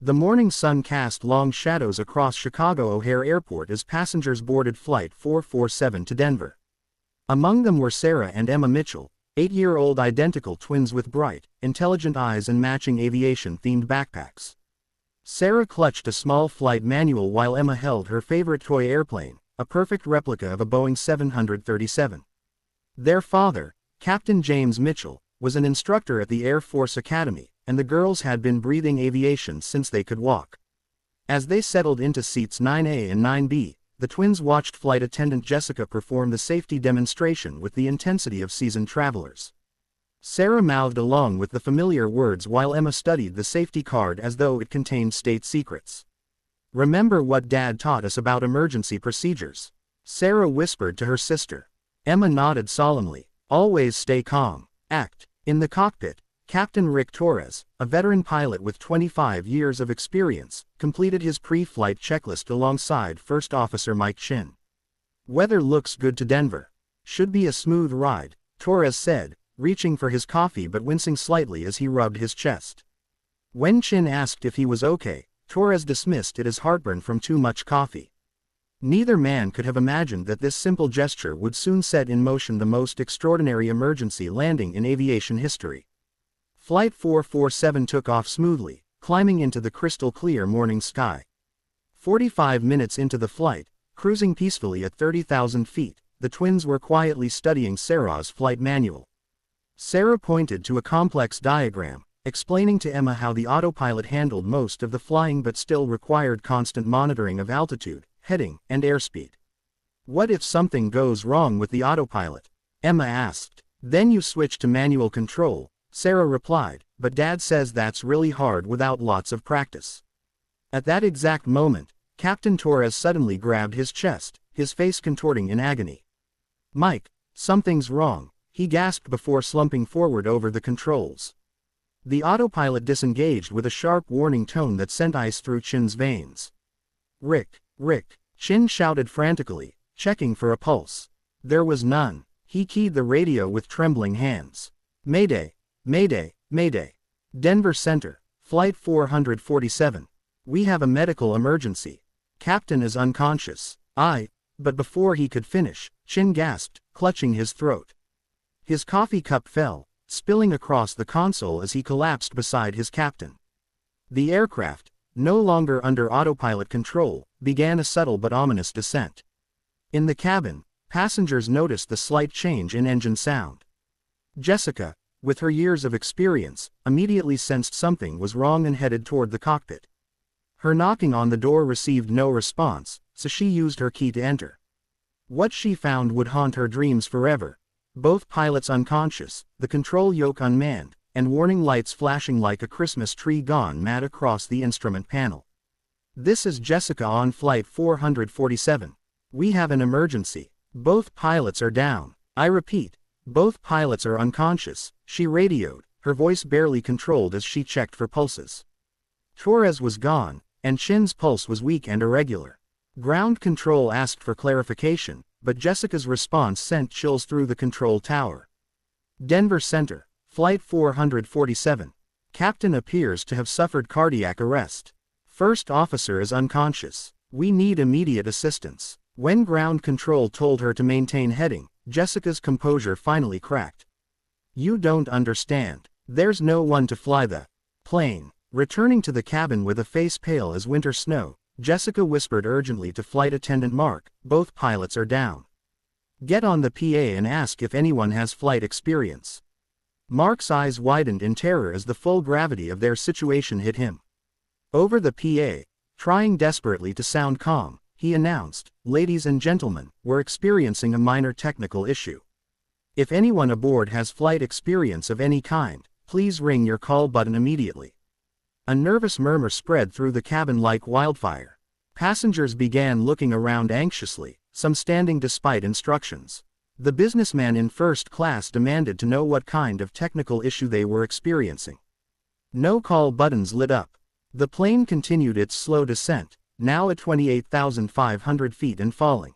The morning sun cast long shadows across Chicago O'Hare Airport as passengers boarded Flight 447 to Denver. Among them were Sarah and Emma Mitchell, 8-year-old identical twins with bright, intelligent eyes and matching aviation-themed backpacks. Sarah clutched a small flight manual while Emma held her favorite toy airplane, a perfect replica of a Boeing 737. Their father, Captain James Mitchell, was an instructor at the Air Force Academy, and the girls had been breathing aviation since they could walk. As they settled into seats 9A and 9B, the twins watched flight attendant Jessica perform the safety demonstration with the intensity of seasoned travelers. Sarah mouthed along with the familiar words while Emma studied the safety card as though it contained state secrets. "Remember what Dad taught us about emergency procedures?" Sarah whispered to her sister. Emma nodded solemnly. "Always stay calm. Act." In the cockpit, Captain Rick Torres, a veteran pilot with 25 years of experience, completed his pre-flight checklist alongside First Officer Mike Chin. "Weather looks good to Denver. Should be a smooth ride," Torres said, reaching for his coffee but wincing slightly as he rubbed his chest. When Chin asked if he was okay, Torres dismissed it as heartburn from too much coffee. Neither man could have imagined that this simple gesture would soon set in motion the most extraordinary emergency landing in aviation history. Flight 447 took off smoothly, climbing into the crystal-clear morning sky. 45 minutes into the flight, cruising peacefully at 30,000 feet, the twins were quietly studying Sarah's flight manual. Sarah pointed to a complex diagram, explaining to Emma how the autopilot handled most of the flying but still required constant monitoring of altitude, heading, and airspeed. "What if something goes wrong with the autopilot?" Emma asked. "Then you switch to manual control," Sarah replied, "but Dad says that's really hard without lots of practice." At that exact moment, Captain Torres suddenly grabbed his chest, his face contorting in agony. "Mike, something's wrong," he gasped before slumping forward over the controls. The autopilot disengaged with a sharp warning tone that sent ice through Chin's veins. "Rick, Rick," Chin shouted frantically, checking for a pulse. There was none. He keyed the radio with trembling hands. "Mayday! Mayday! Mayday! Denver Center, Flight 447. We have a medical emergency. Captain is unconscious." But before he could finish, Chin gasped, clutching his throat. His coffee cup fell, spilling across the console as he collapsed beside his captain. The aircraft, no longer under autopilot control, began a subtle but ominous descent. In the cabin, passengers noticed the slight change in engine sound. Jessica, with her years of experience, immediately sensed something was wrong and headed toward the cockpit. Her knocking on the door received no response, so she used her key to enter. What she found would haunt her dreams forever. Both pilots unconscious, the control yoke unmanned, and warning lights flashing like a Christmas tree gone mad across the instrument panel. "This is Jessica on Flight 447. We have an emergency. Both pilots are down. I repeat, both pilots are unconscious," she radioed, her voice barely controlled as she checked for pulses. Torres was gone, and Chin's pulse was weak and irregular. Ground control asked for clarification, but Jessica's response sent chills through the control tower. "Denver Center, Flight 447. Captain appears to have suffered cardiac arrest. First officer is unconscious. We need immediate assistance." When ground control told her to maintain heading, Jessica's composure finally cracked. "You don't understand. There's no one to fly the plane." Returning to the cabin with a face pale as winter snow, Jessica whispered urgently to Flight Attendant Mark, "Both pilots are down. Get on the PA and ask if anyone has flight experience." Mark's eyes widened in terror as the full gravity of their situation hit him. Over the PA, trying desperately to sound calm, he announced, "Ladies and gentlemen, we're experiencing a minor technical issue. If anyone aboard has flight experience of any kind, please ring your call button immediately." A nervous murmur spread through the cabin like wildfire. Passengers began looking around anxiously, some standing despite instructions. The businessman in first class demanded to know what kind of technical issue they were experiencing. No call buttons lit up. The plane continued its slow descent, now at 28,500 feet and falling.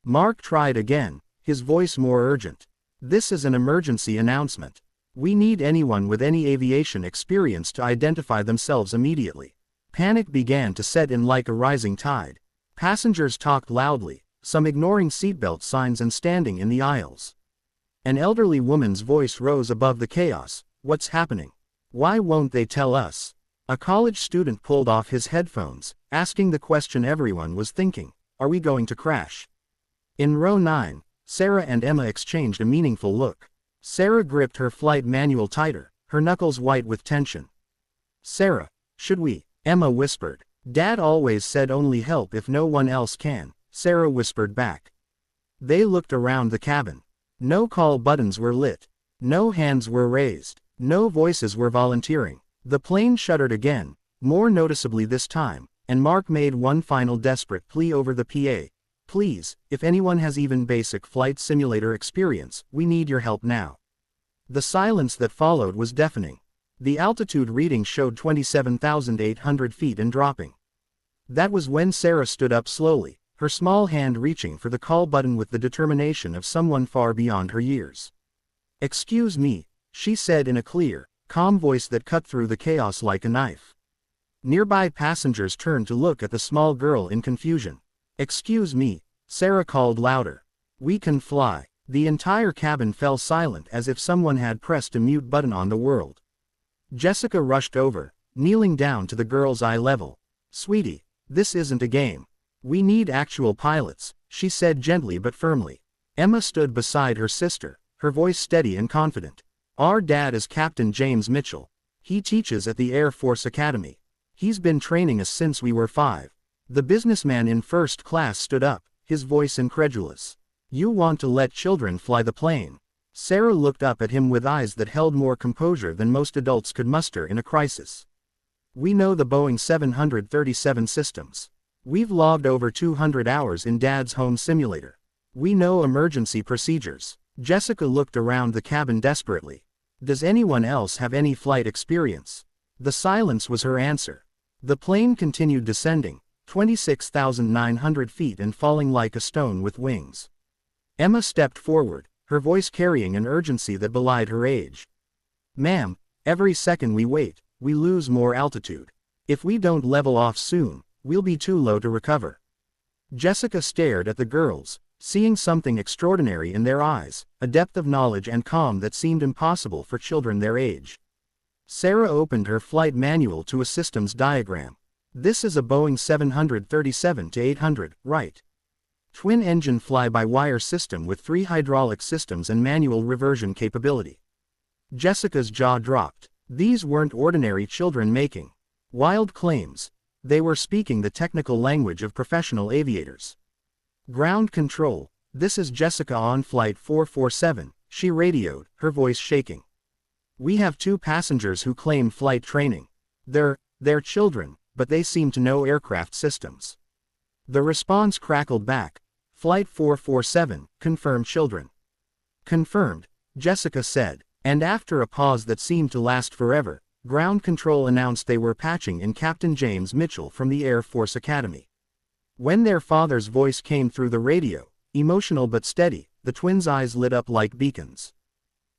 Mark tried again, his voice more urgent. "This is an emergency announcement. We need anyone with any aviation experience to identify themselves immediately." Panic began to set in like a rising tide. Passengers talked loudly, some ignoring seatbelt signs and standing in the aisles. An elderly woman's voice rose above the chaos. What's happening? Why won't they tell us? A college student pulled off his headphones, asking the question everyone was thinking. Are we going to crash? In row 9, Sarah and Emma exchanged a meaningful look. Sarah gripped her flight manual tighter, her knuckles white with tension. Sarah, should we? Emma whispered. Dad always said only help if no one else can, Sarah whispered back. They looked around the cabin. No call buttons were lit. No hands were raised. No voices were volunteering. The plane shuddered again, more noticeably this time, and Mark made one final desperate plea over the PA. Please, if anyone has even basic flight simulator experience, we need your help now. The silence that followed was deafening. The altitude reading showed 27,800 feet and dropping. That was when Sarah stood up slowly, her small hand reaching for the call button with the determination of someone far beyond her years. Excuse me, she said in a clear, calm voice that cut through the chaos like a knife. Nearby passengers turned to look at the small girl in confusion. Excuse me, Sarah called louder. We can fly. The entire cabin fell silent as if someone had pressed a mute button on the world. Jessica rushed over, kneeling down to the girl's eye level. Sweetie, this isn't a game. We need actual pilots, she said gently but firmly. Emma stood beside her sister, her voice steady and confident. Our dad is Captain James Mitchell. He teaches at the Air Force Academy. He's been training us since we were 5. The businessman in first class stood up, his voice incredulous. You want to let children fly the plane? Sarah looked up at him with eyes that held more composure than most adults could muster in a crisis. We know the Boeing 737 systems. We've logged over 200 hours in Dad's home simulator. We know emergency procedures. Jessica looked around the cabin desperately. Does anyone else have any flight experience? The silence was her answer. The plane continued descending, 26,900 feet and falling like a stone with wings. Emma stepped forward, her voice carrying an urgency that belied her age. Ma'am, every second we wait, we lose more altitude. If we don't level off soon, we'll be too low to recover. Jessica stared at the girls, seeing something extraordinary in their eyes, a depth of knowledge and calm that seemed impossible for children their age. Sarah opened her flight manual to a systems diagram. This is a Boeing 737-800, right? Twin-engine fly-by-wire system with 3 hydraulic systems and manual reversion capability. Jessica's jaw dropped. These weren't ordinary children making wild claims. They were speaking the technical language of professional aviators. Ground control, this is Jessica on flight 447, she radioed, her voice shaking. We have 2 passengers who claim flight training. They're children, but they seem to know aircraft systems. The response crackled back. Flight 447, confirmed children. Confirmed, Jessica said, and after a pause that seemed to last forever, ground control announced they were patching in Captain James Mitchell from the Air Force Academy. When their father's voice came through the radio, emotional but steady, the twins' eyes lit up like beacons.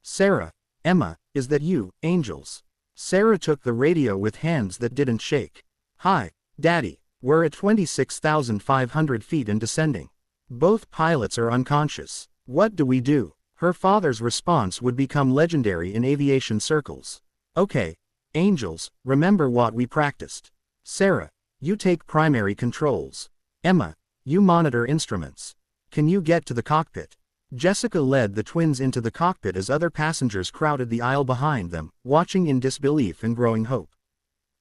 Sarah, Emma, is that you, angels? Sarah took the radio with hands that didn't shake. Hi, Daddy, we're at 26,500 feet and descending. Both pilots are unconscious. What do we do? Her father's response would become legendary in aviation circles. Okay, angels, remember what we practiced. Sarah, you take primary controls. Emma, you monitor instruments. Can you get to the cockpit? Jessica led the twins into the cockpit as other passengers crowded the aisle behind them, watching in disbelief and growing hope.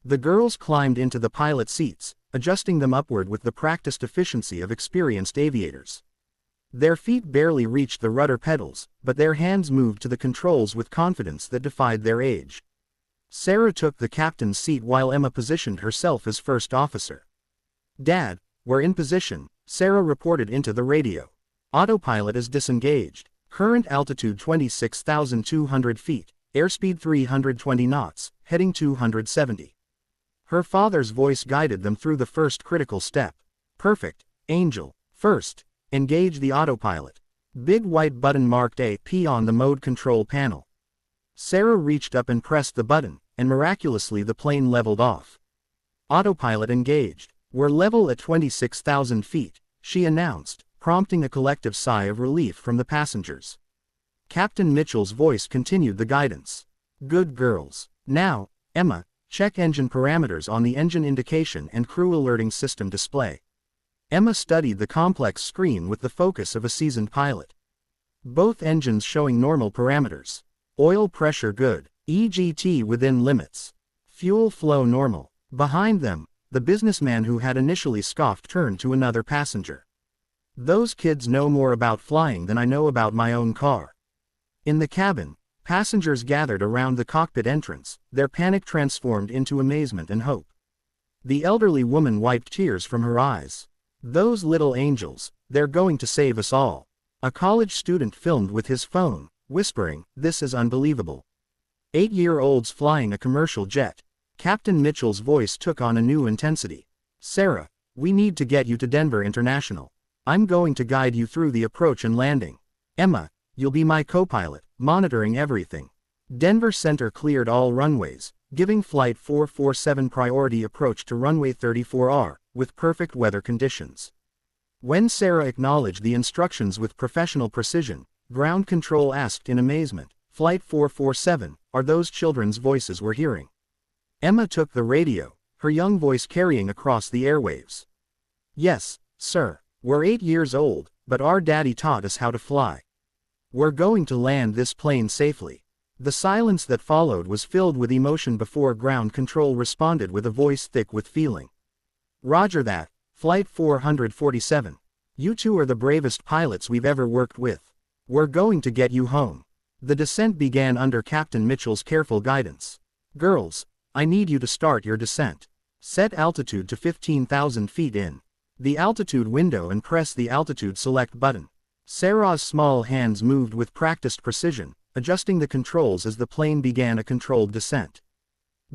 The girls climbed into the pilot seats, adjusting them upward with the practiced efficiency of experienced aviators. Their feet barely reached the rudder pedals, but their hands moved to the controls with confidence that defied their age. Sarah took the captain's seat while Emma positioned herself as first officer. Dad, we're in position, Sarah reported into the radio. Autopilot is disengaged. Current altitude 26,200 feet, airspeed 320 knots, heading 270. Her father's voice guided them through the first critical step. Perfect, Angel. First, engage the autopilot. Big white button marked AP on the mode control panel. Sarah reached up and pressed the button, and miraculously the plane leveled off. Autopilot engaged. We're level at 26,000 feet, she announced, prompting a collective sigh of relief from the passengers. Captain Mitchell's voice continued the guidance. Good girls. Now, Emma, check engine parameters on the engine indication and crew alerting system display. Emma studied the complex screen with the focus of a seasoned pilot. Both engines showing normal parameters. Oil pressure good. EGT within limits. Fuel flow normal. Behind them, the businessman who had initially scoffed turned to another passenger. Those kids know more about flying than I know about my own car. In the cabin, passengers gathered around the cockpit entrance, their panic transformed into amazement and hope. The elderly woman wiped tears from her eyes. Those little angels, they're going to save us all. A college student filmed with his phone, whispering, "This is unbelievable." 8-year-olds flying a commercial jet. Captain Mitchell's voice took on a new intensity. Sarah, we need to get you to Denver International. I'm going to guide you through the approach and landing. Emma, you'll be my co-pilot, monitoring everything. Denver Center cleared all runways, giving Flight 447 priority approach to runway 34R, with perfect weather conditions. When Sarah acknowledged the instructions with professional precision, ground control asked in amazement, Flight 447, are those children's voices we're hearing? Emma took the radio, her young voice carrying across the airwaves. Yes, sir. We're 8 years old, but our daddy taught us how to fly. We're going to land this plane safely. The silence that followed was filled with emotion before ground control responded with a voice thick with feeling. Roger that, Flight 447. You two are the bravest pilots we've ever worked with. We're going to get you home. The descent began under Captain Mitchell's careful guidance. Girls, I need you to start your descent. Set altitude to 15,000 feet in the altitude window and press the altitude select button. Sarah's small hands moved with practiced precision, adjusting the controls as the plane began a controlled descent.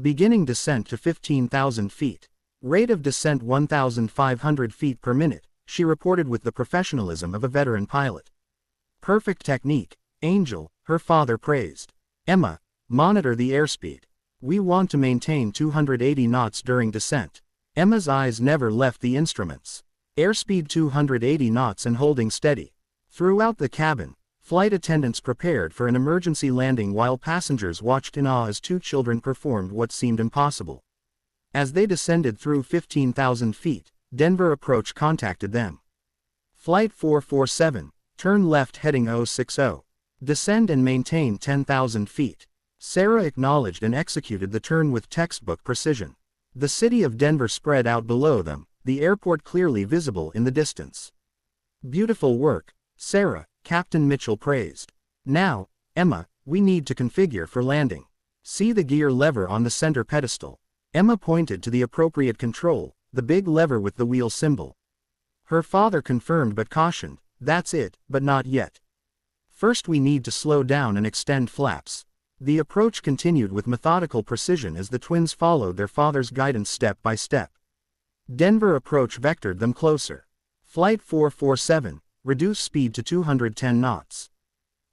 Beginning descent to 15,000 feet. Rate of descent 1,500 feet per minute, she reported with the professionalism of a veteran pilot. Perfect technique, Angel, her father praised. Emma, monitor the airspeed. We want to maintain 280 knots during descent. Emma's eyes never left the instruments. Airspeed 280 knots and holding steady. Throughout the cabin, flight attendants prepared for an emergency landing while passengers watched in awe as two children performed what seemed impossible. As they descended through 15,000 feet, Denver Approach contacted them. Flight 447, turn left heading 060. Descend and maintain 10,000 feet. Sarah acknowledged and executed the turn with textbook precision. The city of Denver spread out below them, the airport clearly visible in the distance. Beautiful work, Sarah, Captain Mitchell praised. Now, Emma, we need to configure for landing. See the gear lever on the center pedestal. Emma pointed to the appropriate control, the big lever with the wheel symbol. Her father confirmed but cautioned, that's it, but not yet. First we need to slow down and extend flaps. The approach continued with methodical precision as the twins followed their father's guidance step by step. Denver Approach vectored them closer. Flight 447, reduce speed to 210 knots.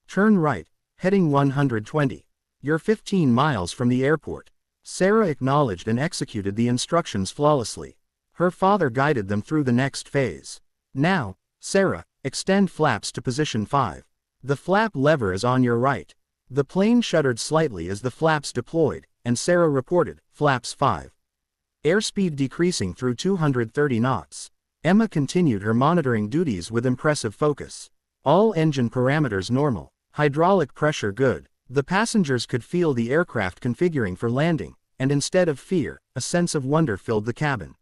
Turn right, heading 120. You're 15 miles from the airport. Sarah acknowledged and executed the instructions flawlessly. Her father guided them through the next phase. Now, Sarah, extend flaps to position 5. The flap lever is on your right. The plane shuddered slightly as the flaps deployed, and Sarah reported, flaps 5. Airspeed decreasing through 230 knots. Emma continued her monitoring duties with impressive focus. All engine parameters normal, hydraulic pressure good. The passengers could feel the aircraft configuring for landing, and instead of fear, a sense of wonder filled the cabin.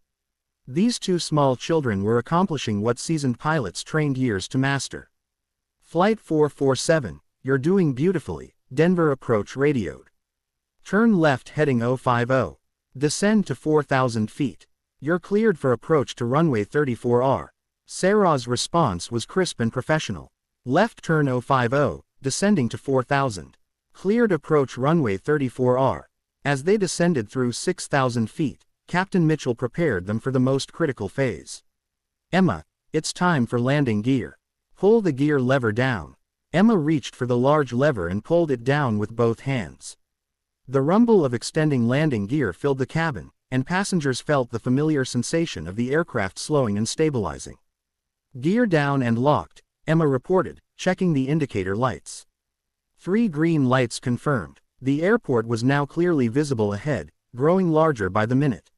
These two small children were accomplishing what seasoned pilots trained years to master. Flight 447, you're doing beautifully, Denver Approach radioed. Turn left heading 050. Descend to 4,000 feet. You're cleared for approach to runway 34R. Sarah's response was crisp and professional. Left turn 050, descending to 4,000. Cleared approach runway 34R. As they descended through 6,000 feet, Captain Mitchell prepared them for the most critical phase. Emma, it's time for landing gear. Pull the gear lever down. Emma reached for the large lever and pulled it down with both hands. The rumble of extending landing gear filled the cabin, and passengers felt the familiar sensation of the aircraft slowing and stabilizing. "Gear down and locked," Emma reported, checking the indicator lights. 3 green lights confirmed. The airport was now clearly visible ahead, growing larger by the minute.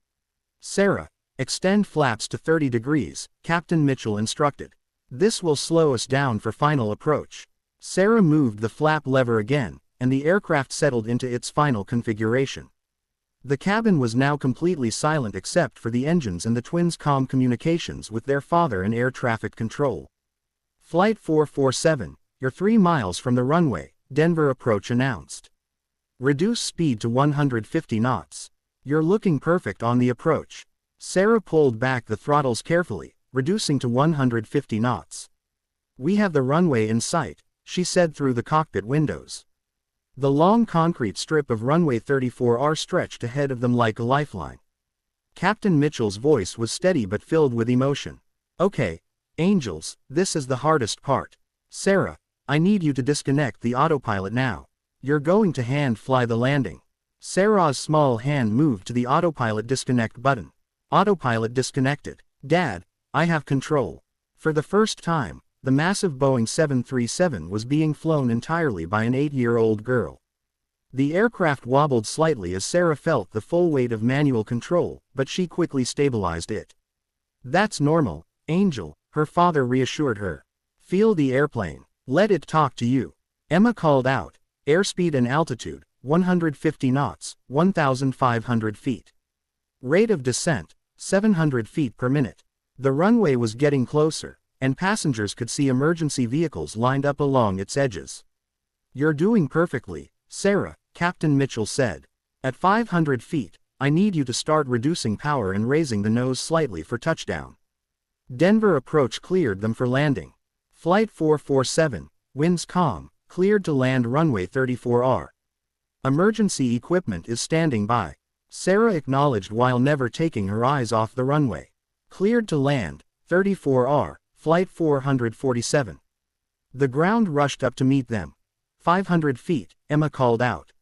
"Sarah, extend flaps to 30 degrees, Captain Mitchell instructed. "This will slow us down for final approach." Sarah moved the flap lever again, and the aircraft settled into its final configuration. The cabin was now completely silent except for the engines and the twins' comm communications with their father and air traffic control. "Flight 447, you're 3 miles from the runway," Denver Approach announced. "Reduce speed to 150 knots. You're looking perfect on the approach." Sarah pulled back the throttles carefully, reducing to 150 knots. "We have the runway in sight," she said through the cockpit windows. The long concrete strip of runway 34R stretched ahead of them like a lifeline. Captain Mitchell's voice was steady but filled with emotion. "Okay, angels, this is the hardest part. Sarah, I need you to disconnect the autopilot now. You're going to hand fly the landing." Sarah's small hand moved to the autopilot disconnect button. "Autopilot disconnected. Dad, I have control." For the first time, the massive Boeing 737 was being flown entirely by an 8-year-old girl. The aircraft wobbled slightly as Sarah felt the full weight of manual control, but she quickly stabilized it. "That's normal, Angel," her father reassured her. "Feel the airplane. Let it talk to you." Emma called out. "Airspeed and altitude, 150 knots, 1,500 feet. Rate of descent, 700 feet per minute." The runway was getting closer, and passengers could see emergency vehicles lined up along its edges. "You're doing perfectly, Sarah," Captain Mitchell said. "At 500 feet, I need you to start reducing power and raising the nose slightly for touchdown." Denver Approach cleared them for landing. Flight 447, winds calm, cleared to land runway 34R. "Emergency equipment is standing by," Sarah acknowledged while never taking her eyes off the runway. "Cleared to land, 34R, Flight 447. The ground rushed up to meet them. 500 feet, Emma called out.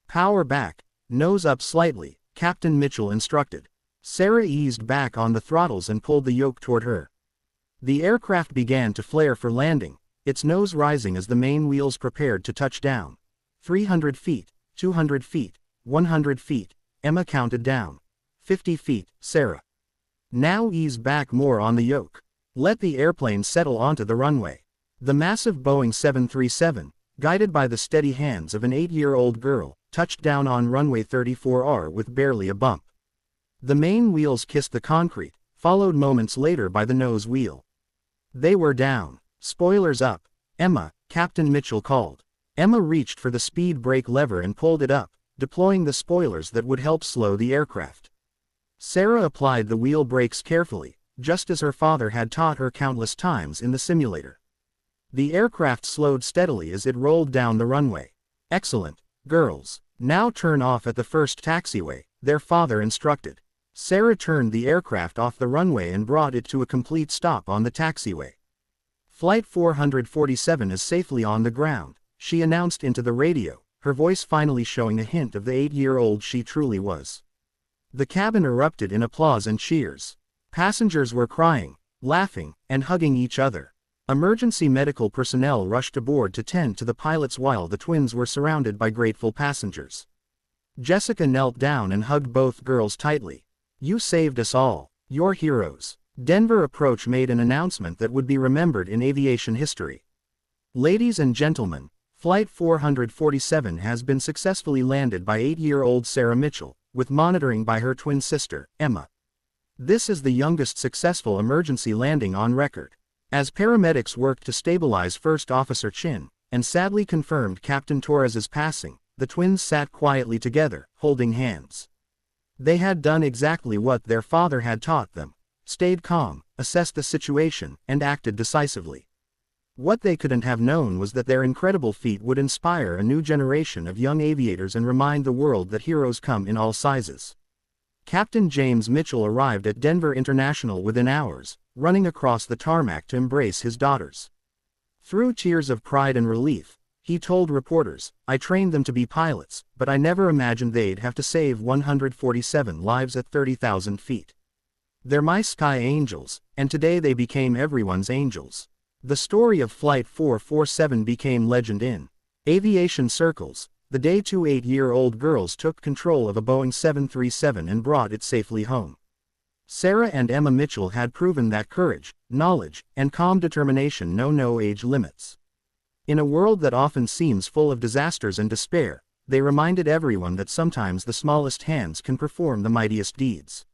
"Power back, nose up slightly," Captain Mitchell instructed. Sarah eased back on the throttles and pulled the yoke toward her. The aircraft began to flare for landing, its nose rising as the main wheels prepared to touch down. 300 feet, 200 feet, 100 feet, Emma counted down. 50 feet, Sarah. "Now ease back more on the yoke. Let the airplane settle onto the runway." The massive Boeing 737, guided by the steady hands of an 8-year-old girl, touched down on runway 34R with barely a bump. The main wheels kissed the concrete, followed moments later by the nose wheel. They were down. "Spoilers up, Emma," Captain Mitchell called. Emma reached for the speed brake lever and pulled it up, deploying the spoilers that would help slow the aircraft. Sarah applied the wheel brakes carefully, just as her father had taught her countless times in the simulator. The aircraft slowed steadily as it rolled down the runway. "Excellent, girls. Now turn off at the first taxiway," their father instructed. Sarah turned the aircraft off the runway and brought it to a complete stop on the taxiway. "Flight 447 is safely on the ground," she announced into the radio, her voice finally showing a hint of the 8-year-old she truly was. The cabin erupted in applause and cheers. Passengers were crying, laughing, and hugging each other. Emergency medical personnel rushed aboard to tend to the pilots while the twins were surrounded by grateful passengers. Jessica knelt down and hugged both girls tightly. "You saved us all. You're heroes." Denver Approach made an announcement that would be remembered in aviation history. "Ladies and gentlemen, Flight 447 has been successfully landed by 8-year-old Sarah Mitchell, with monitoring by her twin sister, Emma. This is the youngest successful emergency landing on record." As paramedics worked to stabilize First Officer Chin, and sadly confirmed Captain Torres's passing, the twins sat quietly together, holding hands. They had done exactly what their father had taught them: stayed calm, assessed the situation, and acted decisively. What they couldn't have known was that their incredible feat would inspire a new generation of young aviators and remind the world that heroes come in all sizes. Captain James Mitchell arrived at Denver International within hours, running across the tarmac to embrace his daughters. Through tears of pride and relief, He told reporters, "I trained them to be pilots, but I never imagined they'd have to save 147 lives at 30,000 feet. They're my sky angels, and today they became everyone's angels." The story of Flight 447 became legend in aviation circles. The day 2 8-year-old girls took control of a Boeing 737 and brought it safely home. Sarah and Emma Mitchell had proven that courage, knowledge, and calm determination know no age limits. In a world that often seems full of disasters and despair, they reminded everyone that sometimes the smallest hands can perform the mightiest deeds.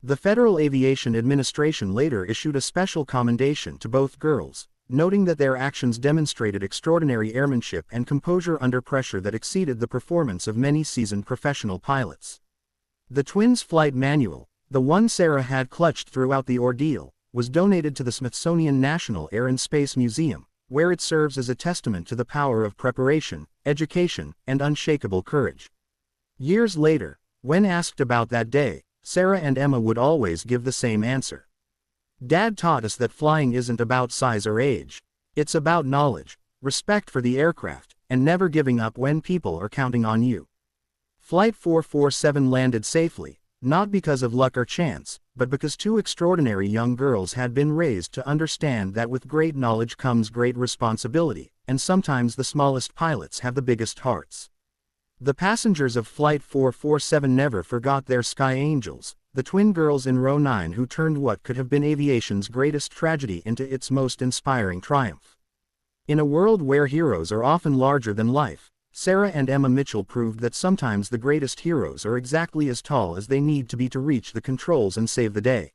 The Federal Aviation Administration later issued a special commendation to both girls, noting that their actions demonstrated extraordinary airmanship and composure under pressure that exceeded the performance of many seasoned professional pilots. The twins' flight manual, the one Sarah had clutched throughout the ordeal, was donated to the Smithsonian National Air and Space Museum, where it serves as a testament to the power of preparation, education, and unshakable courage. Years later, when asked about that day, Sarah and Emma would always give the same answer. "Dad taught us that flying isn't about size or age. It's about knowledge, respect for the aircraft, and never giving up when people are counting on you." Flight 447 landed safely, not because of luck or chance, but because two extraordinary young girls had been raised to understand that with great knowledge comes great responsibility, and sometimes the smallest pilots have the biggest hearts. The passengers of Flight 447 never forgot their sky angels, the twin girls in row 9 who turned what could have been aviation's greatest tragedy into its most inspiring triumph. In a world where heroes are often larger than life, Sarah and Emma Mitchell proved that sometimes the greatest heroes are exactly as tall as they need to be to reach the controls and save the day.